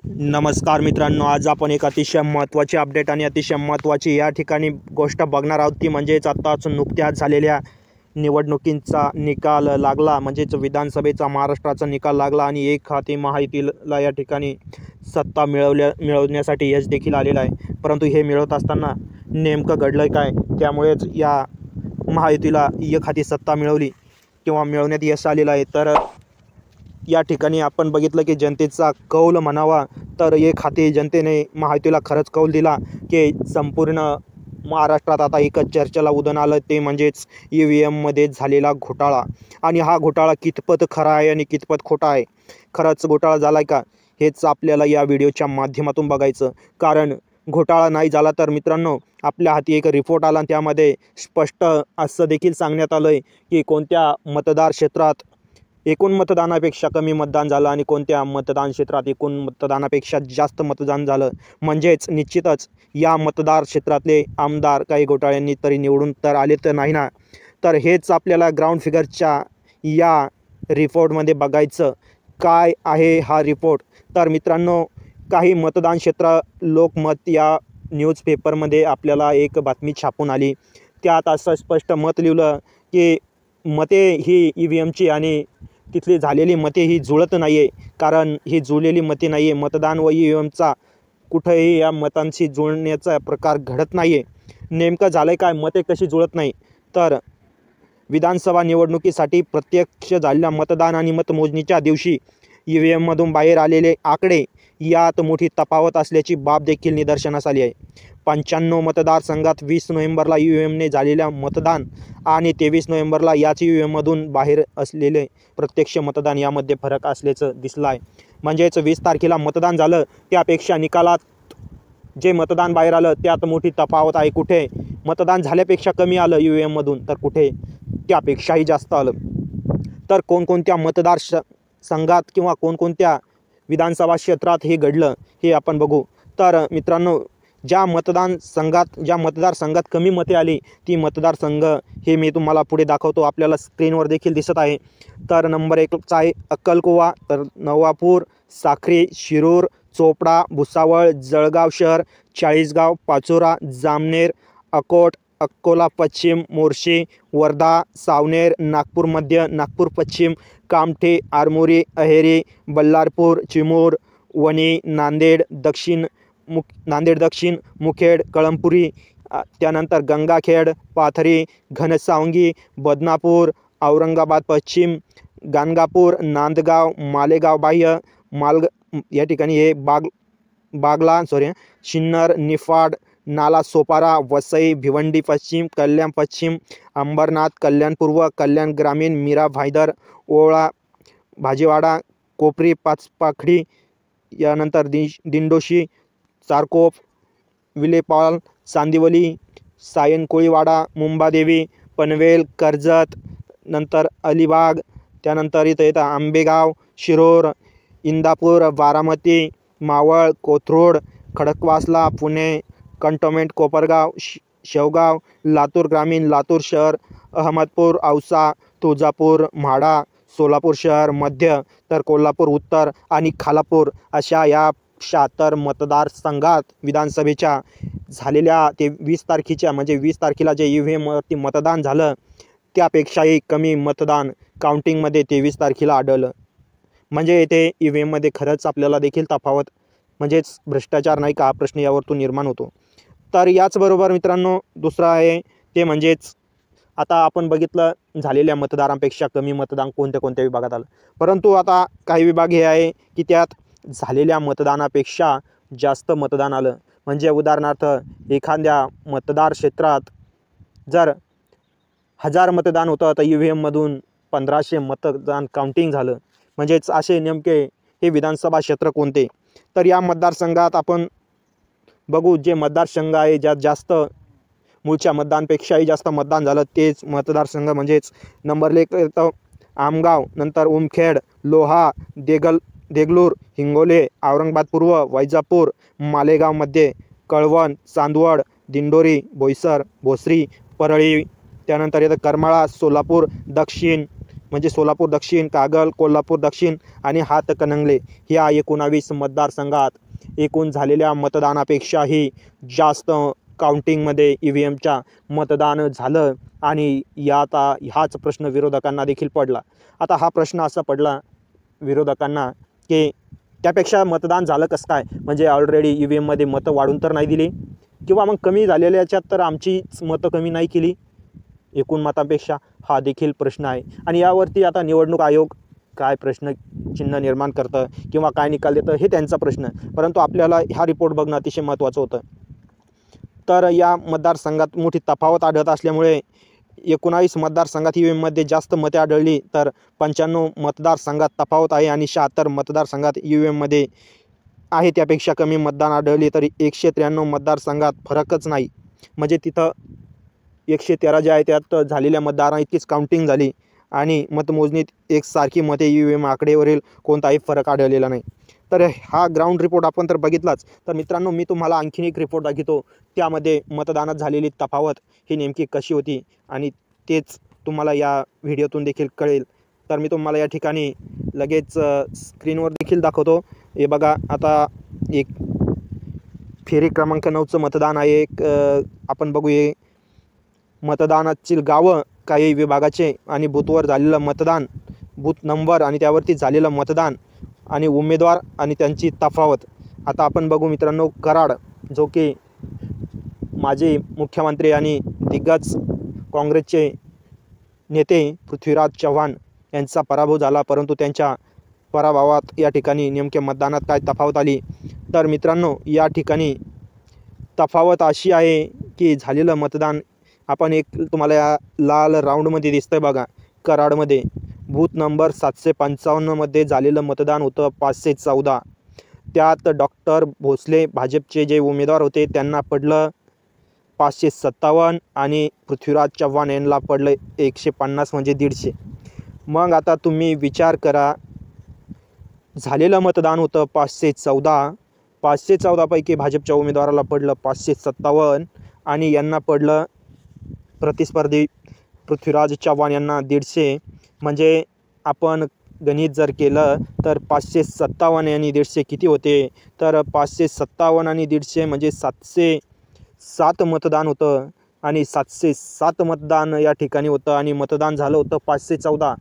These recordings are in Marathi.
नमस्कार मित्रांनो, आज आपण एक अतिशय महत्त्वाची अपडेट आणि अतिशय महत्त्वाची या ठिकाणी गोष्ट बघणार आहोत ती म्हणजेच आत्ताच नुकत्याच झालेल्या निवडणुकींचा निकाल लागला। म्हणजेच विधानसभेचा महाराष्ट्राचा निकाल लागला आणि एक हाती महायुतीला या ठिकाणी सत्ता मिळवण्यासाठी यश देखील आलेलं आहे। परंतु हे मिळवत असताना नेमकं घडलं काय, त्यामुळेच या महायुतीला एक हाती सत्ता मिळवली किंवा मिळवण्यात यश आलेलं आहे। तर या ठिकाणी आपण बघितलं की जनतेचा कौल म्हणावा तर एक हाती जनतेने महायुतीला खरंच कौल दिला की संपूर्ण महाराष्ट्रात आता एकच चर्चेला उधाण आलं ते म्हणजेच EVMमध्ये झालेला घोटाळा। आणि हा घोटाळा कितपत खरा आहे आणि कितपत खोटा आहे, खरंच घोटाळा झाला आहे का, हेच आपल्याला या व्हिडिओच्या माध्यमातून बघायचं। कारण घोटाळा नाही झाला तर मित्रांनो आपल्या हाती एक रिपोर्ट आला, त्यामध्ये स्पष्ट असं देखील सांगण्यात आलं आहे की कोणत्या मतदार क्षेत्रात एकूण मतदानापेक्षा कमी मतदान झालं आणि कोणत्या मतदान क्षेत्रात एकूण मतदानापेक्षा जास्त मतदान झालं। म्हणजेच निश्चितच या मतदार क्षेत्रातले आमदार काही घोटाळ्यांनी तरी निवडून तर आले तर नाही ना। तर हेच आपल्याला ग्राउंड फिगरच्या या रिपोर्टमध्ये बघायचं काय आहे हा रिपोर्ट। तर मित्रांनो काही मतदान क्षेत्र लोकमत या न्यूजपेपरमध्ये आपल्याला एक बातमी छापून आली, त्यात असं स्पष्ट मत लिहिलं की मते ही EVMची आणि तिथली झालेली मते ही जुळत नाही आहे। कारण ही जुळलेली मते नाही आहे, मतदान व EVMचा कुठेही या मतांशी जुळण्याचा प्रकार घडत नाही आहे। नेमकं झालं आहे काय, मते कशी जुळत नाही तर विधानसभा निवडणुकीसाठी प्रत्यक्ष झालेल्या मतदान आणि मतमोजणीच्या दिवशी EVMमधून बाहेर आलेले आकडे यात मोठी तफावत असल्याची बाब देखील निदर्शनास आली आहे। 95 मतदारसंघात 20 नोव्हेंबरला EVMने झालेल्या मतदान आणि 23 नोव्हेंबरला याच EVMमधून बाहेर असलेले प्रत्यक्ष मतदान यामध्ये फरक असल्याचं दिसलं आहे। म्हणजेच 20 तारखेला मतदान झालं त्यापेक्षा निकालात जे मतदान बाहेर आलं त्यात मोठी तफावत आहे। कुठे मतदान झाल्यापेक्षा कमी आलं EVMमधून तर कुठे त्यापेक्षाही जास्त आलं। तर कोणकोणत्या मतदार संघात किंवा कोणकोणत्या विधानसभा क्षेत्रात हे घडलं हे आपण बघू। तर मित्रांनो ज्या मतदारसंघात कमी मते आली ती मतदारसंघ हे मी तुम्हाला पुढे दाखवतो, आपल्याला स्क्रीनवर देखील दिसत आहे। तर नंबर 1चा आहे अक्कलकुवा, तर नवापूर, साक्री, शिरूर, चोपडा, भुसावळ, जळगाव शहर, चाळीसगाव, पाचोरा, जामनेर, अकोट, अकोला पश्चिम, मोर्शी, वर्धा, सावनेर, नागपूर मध्य, नागपूर पश्चिम, कामठे, आरमोरी, अहेरी, बल्लारपूर, चिमूर, वणी, नांदेड दक्षिण, मुखेड, कळमपुरी, त्यानंतर गंगाखेड, पाथरी, घनसावंगी, बदनापूर, औरंगाबाद पश्चिम, गाणगापूर, नांदगाव, मालेगाव बाह्य, या ठिकाणी हे सिन्नर, निफाड, नाला सोपारा, वसई, भिवंडी पश्चिम, कल्याण पश्चिम, अंबरनाथ, कल्याण पूर्व, कल्याण ग्रामीण, मीरा भाईदर, ओळा, भाजीवाडा, कोपरी, पाचपाखडी, यानंतर दिंडोशी, चारकोप, विलेपाल, चांदिवली, सायनकोळीवाडा, मुंबादेवी, पनवेल, कर्जत, नंतर अलिबाग, त्यानंतर इथं येतं आंबेगाव, शिरोर, इंदापूर, बारामती, मावळ, कोथरूड, खडकवासला, पुणे कंटोन्मेंट, कोपरगाव, शेवगाव, लातूर ग्रामीण, लातूर शहर, अहमदपूर, औसा, तुळजापूर, म्हाडा, सोलापूर शहर मध्य, तर कोल्हापूर उत्तर आणि खालापूर अशा या 76 मतदारसंघात विधानसभेच्या झालेल्या 23 तारखेच्या म्हणजे 20 तारखेला जे EVMवरती मतदान झालं त्यापेक्षाही कमी मतदान काउंटिंगमध्ये 23 तारखेला आढळलं। म्हणजे येथे EVMमध्ये खरंच आपल्याला देखील तफावत म्हणजेच भ्रष्टाचार नाही का हा प्रश्न यावरतून निर्माण होतो। तर याचबरोबर मित्रांनो दुसरं आहे ते म्हणजेच आता आपण बघितलं झालेल्या मतदारांपेक्षा कमी मतदान कोणत्या विभागात आलं, परंतु आता काही विभाग हे आहे की त्यात झालेल्या मतदानापेक्षा जास्त मतदान आलं। म्हणजे उदाहरणार्थ एखाद्या मतदार क्षेत्रात जर 1000 मतदान होतं तर EVMमधून 1500 मतदान काउंटिंग झालं। म्हणजेच असे नेमके हे विधानसभा क्षेत्र कोणते, तर या मतदारसंघात आपण बघू जे मतदारसंघ आहे ज्यात जास्त मूळच्या मतदानपेक्षाही जास्त मतदान झालं तेच मतदारसंघ म्हणजेच नंबर 1 येतं आमगाव, नंतर उमखेड, लोहा, देगलूर, हिंगोले, औरंगाबाद पूर्व, वैजापूर, मालेगाव मध्ये, कळवण, चांदवड, दिंडोरी, बोईसर, भोसरी, परळी, त्यानंतर येतं करमाळा, सोलापूर दक्षिण, म्हणजे सोलापूर दक्षिण, कागल, कोल्हापूर दक्षिण आणि हातकणंगले ह्या 19 मतदारसंघात एकूण झालेल्या मतदानापेक्षाही जास्त काउंटिंगमध्ये EVMच्या मतदान झालं आणि ह्याच प्रश्न विरोधकांना देखील पडला. आता हा प्रश्न असा पडला विरोधकांना की त्यापेक्षा मतदान झालं कसं काय, म्हणजे ऑलरेडी EVMमध्ये मतं वाढून तर नाही दिली किंवा मग कमी झालेल्याच्यात तर आमचीच मतं कमी नाही केली एकूण मतांपेक्षा, हा देखील प्रश्न आहे. आणि यावरती आता निवडणूक आयोग काय प्रश्न चिन्ह निर्माण करतं किंवा काय निकाल देतं हे त्यांचा प्रश्न, परंतु आपल्याला हा रिपोर्ट बघणं अतिशय महत्त्वाचं होतं. तर या मतदारसंघात मोठी तफावत आढळत असल्यामुळे 19 मतदारसंघात EVMमध्ये जास्त मते आढळली, तर 95 मतदारसंघात तफावत आहे आणि 76 मतदारसंघात EVMमध्ये आहे त्यापेक्षा कमी मतदान आढळली. तरी 193 मतदारसंघात फरकच नाही, म्हणजे तिथं 113 जे आहे त्यात झालेल्या मतदारां इतकीच काउंटिंग झाली आणि मतमोजणीत एकसारखी मते EVM आकडेवरील कोणताही फरक आढळलेला नाही. तर हा ग्राउंड रिपोर्ट आपण तर बघितलाच. तर मित्रांनो, मी तुम्हाला आणखीन एक रिपोर्ट दाखवतो, त्यामध्ये मतदानात झालेली तफावत ही नेमकी कशी होती आणि तेच तुम्हाला या व्हिडिओतून देखील कळेल. तर मी तुम्हाला या ठिकाणी लगेच स्क्रीनवर देखील दाखवतो. हे बघा, आता एक फेरी क्रमांक 9चं मतदान आहे. आपण बघूया मतदानाची गावं काही विभागाचे आणि बूथवर झालेलं मतदान, बूथ नंबर आणि त्यावरती झालेलं मतदान आणि उमेदवार आणि त्यांची तफावत. आता आपण बघू मित्रांनो, कराड जो की माजी मुख्यमंत्री आणि दिग्गज काँग्रेसचे नेते पृथ्वीराज चव्हाण यांचा पराभव झाला, परंतु त्यांच्या पराभवात या ठिकाणी नेमक्या मतदानात काय तफावत आली. तर मित्रांनो, या ठिकाणी तफावत अशी आहे की झालेलं मतदान आपण एक तुम्हाला या लाल राऊंडमध्ये दिसतंय बघा, कराडमध्ये बूथ नंबर 755मध्ये झालेलं मतदान होतं 514. त्यात डॉक्टर भोसले भाजपचे जे उमेदवार होते त्यांना पडलं 557 आणि पृथ्वीराज चव्हाण यांना पडलं 150 म्हणजे 150. मग आता तुम्ही विचार करा, झालेलं मतदान होतं 514, 514 पैकी भाजपच्या उमेदवाराला पडलं 557 आणि यांना पडलं प्रतिस्पर्धी पृथ्वीराज चव्हाण यांना 150. म्हणजे आपण गणित जर केलं तर 557 आणि 150 किती होते, तर 557 आणि 150 म्हणजे 707 मतदान होतं आणि 707 मतदान या ठिकाणी होतं आणि मतदान झालं होतं 514.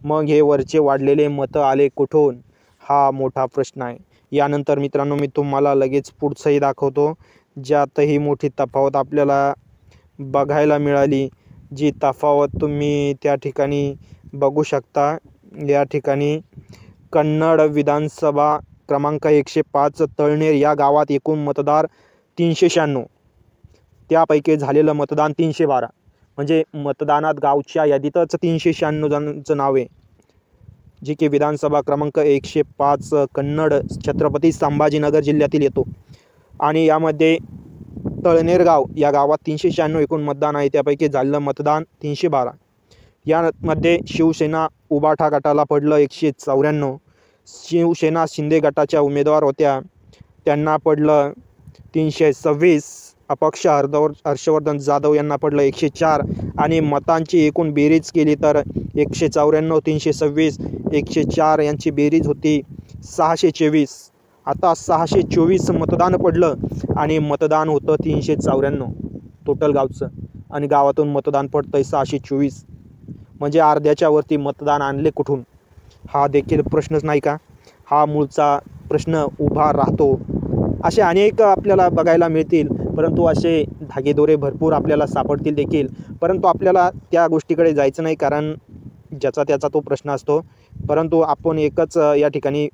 मग हे वरचे वाढलेले मतं आले कुठून, हा मोठा प्रश्न आहे. यानंतर मित्रांनो, मी तुम्हाला लगेच पुढचंही दाखवतो, ज्यातही मोठी तफावत आपल्याला बघायला मिळाली. जी तफावत तुम्ही त्या ठिकाणी बघू शकता. या ठिकाणी कन्नड विधानसभा क्रमांक 105 तळनेर या गावात एकूण मतदार 396, त्यापैकी झालेलं मतदान 312. म्हणजे मतदानात गावच्या यादीतच 396 जणांचं नाव आहे, जी की विधानसभा क्रमांक 105 कन्नड छत्रपती संभाजीनगर जिल्ह्यातील येतो. आणि यामध्ये तळनेर गाव या गावात 396 एकूण मतदान आहे, त्यापैकी झालेलं मतदान 312. यामध्ये शिवसेना उबाठा गटाला पडलं 194. शिवसेना शिंदे गटाच्या उमेदवार होत्या त्यांना पडलं 326. अपक्ष हर्षवर्धन जाधव यांना पडलं 104 आणि मतांची एकूण बेरीज केली तर 194, 326, 104 यांची बेरीज होती 624. आता 624 मतदान पडलं आणि मतदान होतं 394 टोटल गावचं आणि गावातून मतदान पडतंय 624. म्हणजे अर्ध्याच्या वरती मतदान आणले कुठून, हा देखील प्रश्नच नाही का. हा मूळचा प्रश्न उभा राहतो. असे अनेक आपल्याला बघायला मिळतील, परंतु असे धागेदोरे भरपूर आपल्याला सापडतील देखील, परंतु आपल्याला त्या गोष्टीकडे जायचं नाही, कारण ज्याचा त्याचा तो प्रश्न असतो. परंतु आपण एकच या ठिकाणी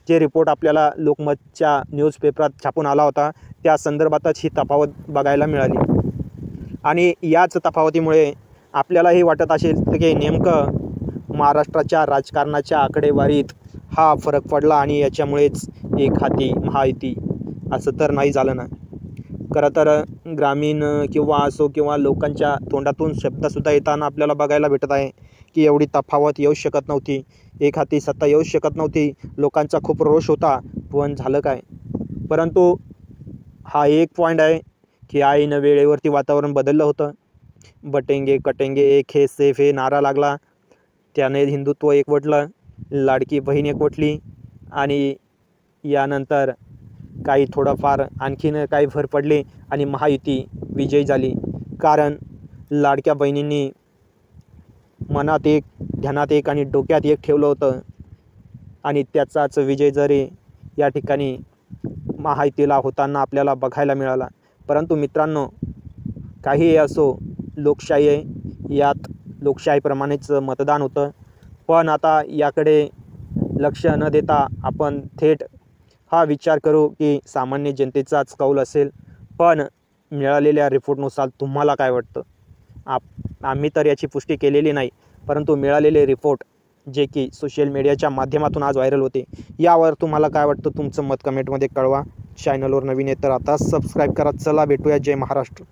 जे रिपोर्ट आपल्याला लोकमतच्या न्यूजपेपरात छापून आला होता त्या संदर्भातच ही तफावत बघायला मिळाली. आणि याच तफावतीमुळे आपल्याला हे वाटत असेल की नेमकं महाराष्ट्राच्या राजकारणाच्या आकडेवारीत हा फरक पडला आणि याच्यामुळेच एक हाती महायुती, असं तर नाही झालं ना. खरं तर ग्रामीण किंवा असो किंवा लोकांच्या तोंडातून शब्दसुद्धा येताना आपल्याला बघायला भेटत आहे की एवढी तफावत येऊ शकत नव्हती, एक हाती सत्ता येऊ शकत नव्हती. लोकांचा खूप रोष होता, पण झालं काय. परंतु हा एक पॉईंट आहे की आईनं वेळेवरती वातावरण बदललं होतं. बटेंगे कटेंगे एक हे सेफ हे नारा लागला, त्याने हिंदुत्व एकवटलं, लाडकी बहीण एकवटली आणि यानंतर काही थोडंफार आणखीन काही भर पडले आणि महायुती विजयी झाली. कारण लाडक्या बहिणींनी मनात एक, ध्यानात एक आणि डोक्यात एक ठेवलं होतं आणि त्याचाच विजय जरी या ठिकाणी महायुतीला होताना आपल्याला बघायला मिळाला. परंतु मित्रांनो, काहीही असो, लोकशाही आहे, यात लोकशाहीप्रमाणेच मतदान होतं. पण आता याकडे लक्ष न देता आपण थेट हा विचार करू की सामान्य जनतेचाच कौल असेल. पण मिळालेल्या रिपोर्टनुसार तुम्हाला काय वाटतं? आम्ही तर याची पुष्टी केलेली नाही, परंतु मिळालेले रिपोर्ट जे की सोशल मीडियाच्या माध्यमातून आज व्हायरल होते, यावर तुम्हाला काय वाटतं? तुमचं मत कमेंटमध्ये कळवा. चॅनलवर नवीन आहे तर आता सबस्क्राईब करा. चला भेटूया. जय महाराष्ट्र.